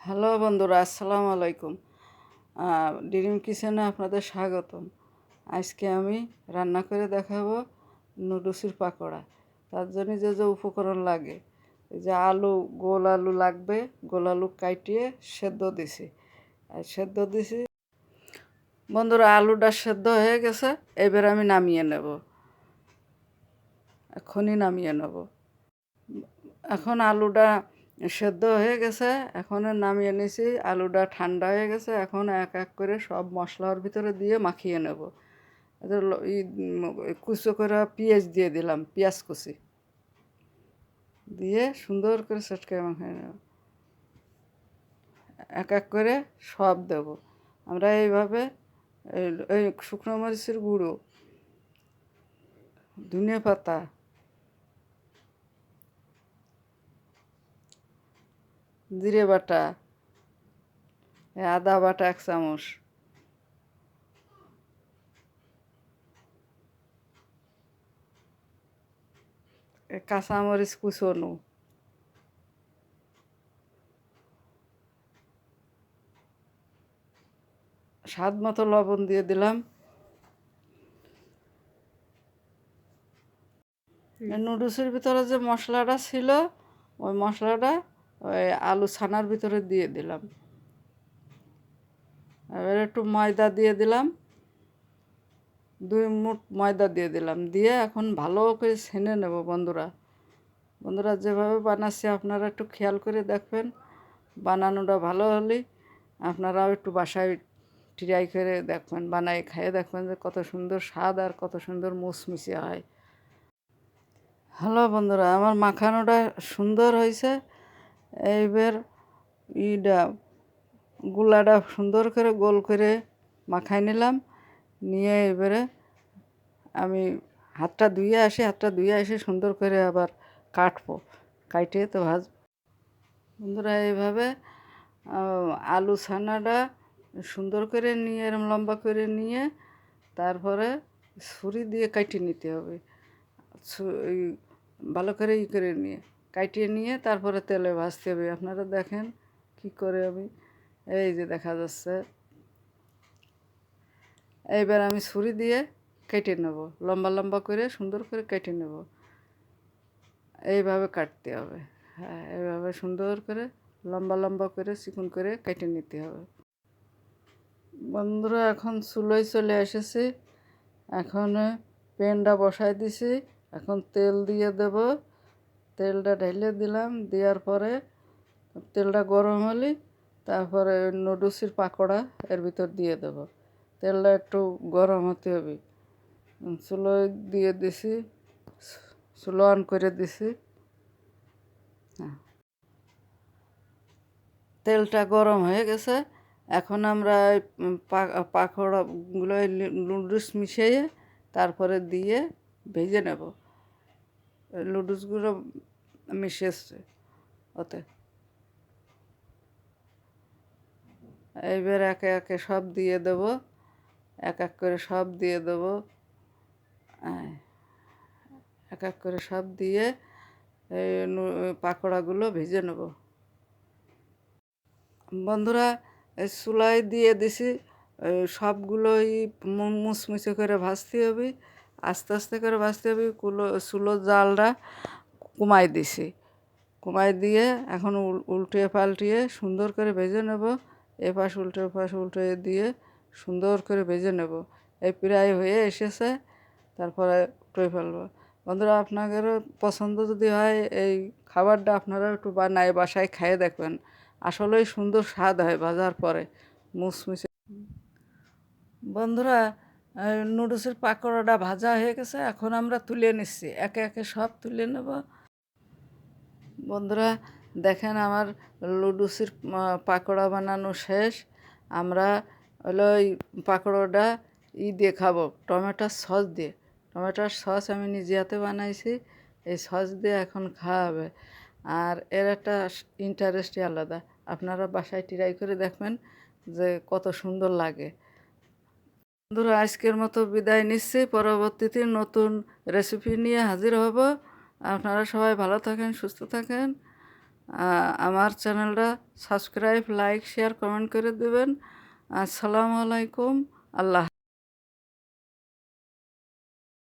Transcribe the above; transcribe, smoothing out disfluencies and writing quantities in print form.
Hello বন্ধুরা, আসসালামু আলাইকুম। ড্রিম কিচেনে আপনাদের স্বাগতম। আজকে আমি রান্না করে দেখাবো নুডলসের পাকোড়া। তার জন্য যে যে উপকরণ লাগে, এই যে আলু, গোল আলু লাগবে। গোল আলু কাটিয়ে সেদ্ধ দিছি। বন্ধুরা, আলুটা সেদ্ধ হয়ে গেছে, এবার আমি নামিয়ে নেব। এখনই নামিয়ে নেব। এখন আলুটা সেদ্ধ হয়ে গেছে, এখন নামিয়ে নিয়েছি। আলুটা ঠান্ডা হয়ে গেছে, এখন এক এক করে সব মশলার ভিতরে দিয়ে মাখিয়ে নেব। কুচো করে পেঁয়াজ দিয়ে দিলাম, পেঁয়াজ কুচি দিয়ে সুন্দর করে চটকে মাখিয়ে নেব। এক এক করে সব দেব আমরা এইভাবে। এই শুকনো মরিচের গুঁড়ো, ধনিয়া পাতা, জিরে বাটা, আদা বাটা 1 চামচ, কাঁচামরিচ কুচোনো, স্বাদ মতো লবণ দিয়ে দিলাম। নুডলসের ভিতরে যে মশলাটা ছিল, ওই মশলাটা ওই আলু ছানার ভিতরে দিয়ে দিলাম। এবার একটু ময়দা দিয়ে দিলাম, 2 মুঠ ময়দা দিয়ে দিলাম। দিয়ে এখন ভালো করে ছেনে নেব। বন্ধুরা যেভাবে বানাচ্ছি আপনারা একটু খেয়াল করে দেখবেন। বানানোটা ভালো হলে আপনারাও একটু বাসায় ট্রাই করে দেখবেন, বানাই খেয়ে দেখবেন যে কত সুন্দর স্বাদ আর কত সুন্দর মুচমুচে হয়। হ্যালো বন্ধুরা, আমার মাখানোটা সুন্দর হয়েছে। এইবার গুলাটা সুন্দর করে গোল করে মাখাই নিলাম। নিয়ে এবারে আমি হাতটা ধুয়ে আসি সুন্দর করে আবার কাটবো। কাটিয়ে তো ভাজবো। বন্ধুরা, এইভাবে আলু ছানাটা সুন্দর করে নিয়ে এরম লম্বা করে নিয়ে তারপরে ছুরি দিয়ে কাটিয়ে নিতে হবে। ভালো করে করে নিয়ে কাটিয়ে নিয়ে তারপরে তেলে ভাজতে হবে। আপনারা দেখেন কি করে আমি, এই যে দেখা যাচ্ছে। এইবার আমি ছুরি দিয়ে কেটে নেব, লম্বা লম্বা করে সুন্দর করে কেটে নেব। এইভাবে কাটতে হবে। হ্যাঁ, এইভাবে সুন্দর করে লম্বা লম্বা করে চিকন করে কেটে নিতে হবে। বন্ধুরা, এখন চুলোয় চলে এসেছি। এখন প্যানটা বসাই দিছি। এখন তেল দিয়ে দেব। তেলটা ঢেলে দিলাম। দেওয়ার পরে তেলটা গরম হলে তারপরে নুডলসের পাকোড়া এর ভিতর দিয়ে দেব। তেলটা একটু গরম হতে হবে। চুলোয় দিয়ে দিছি, চুলো অন করে দিছি। তেলটা গরম হয়ে গেছে। এখন আমরা পাকোড়াগুলো নুডলস মিশিয়ে তারপরে দিয়ে ভেজে নেব। নুডলসগুলো মিশিয়েছে ওতে। এইবার একে একে সব দিয়ে দেব, এক এক করে সব দিয়ে দেব। এক এক করে সব দিয়ে এই পাকোড়াগুলো ভেজে নেব। বন্ধুরা, এই চুলায় দিয়ে দিছি। সবগুলোই মুচমুচে করে ভাজতে হবে, আস্তে আস্তে করে ভাজতে হবে। চুলোর জালটা কমাই দিছি। কমাই দিয়ে এখন উল্টিয়ে পাল্টিয়ে সুন্দর করে ভেজে নেব। এপাশ উল্টে দিয়ে সুন্দর করে ভেজে নেব। এই প্রায় হয়ে এসেছে, তারপরে উল্টে ফেলবো। বন্ধুরা, আপনাদেরও পছন্দ যদি হয় এই খাবারটা, আপনারা একটু বাসায় খেয়ে দেখবেন। আসলেই সুন্দর স্বাদ হয় ভাজার পরে, মুচমুচে। বন্ধুরা, নুডলসের পাকোড়াটা ভাজা হয়ে গেছে। এখন আমরা তুলে নিচ্ছি, একে একে সব তুলে নেব। বন্ধুরা দেখেন, আমার নুডলসের পাকোড়া বানানো শেষ। আমরা হলো ওই পাকোড়াটা দিয়ে খাবো, টমেটোর সস দিয়ে। টমেটোর সস আমি নিজে হাতে বানাইছি। এই সস দিয়ে এখন খাওয়া হবে। আর এর একটা ইন্টারেস্টই আলাদা। আপনারা বাসায় ট্রাই করে দেখবেন যে কত সুন্দর লাগে। বন্ধুরা, আজকের মতো বিদায় নিচ্ছি। পরবর্তীতে নতুন রেসিপি নিয়ে হাজির হব। আপনারা সবাই ভালো থাকেন, সুস্থ থাকেন। আমার চ্যানেলটা সাবস্ক্রাইব, লাইক, শেয়ার, কমেন্ট করে দেবেন। আসসালামু আলাইকুম। আল্লাহ।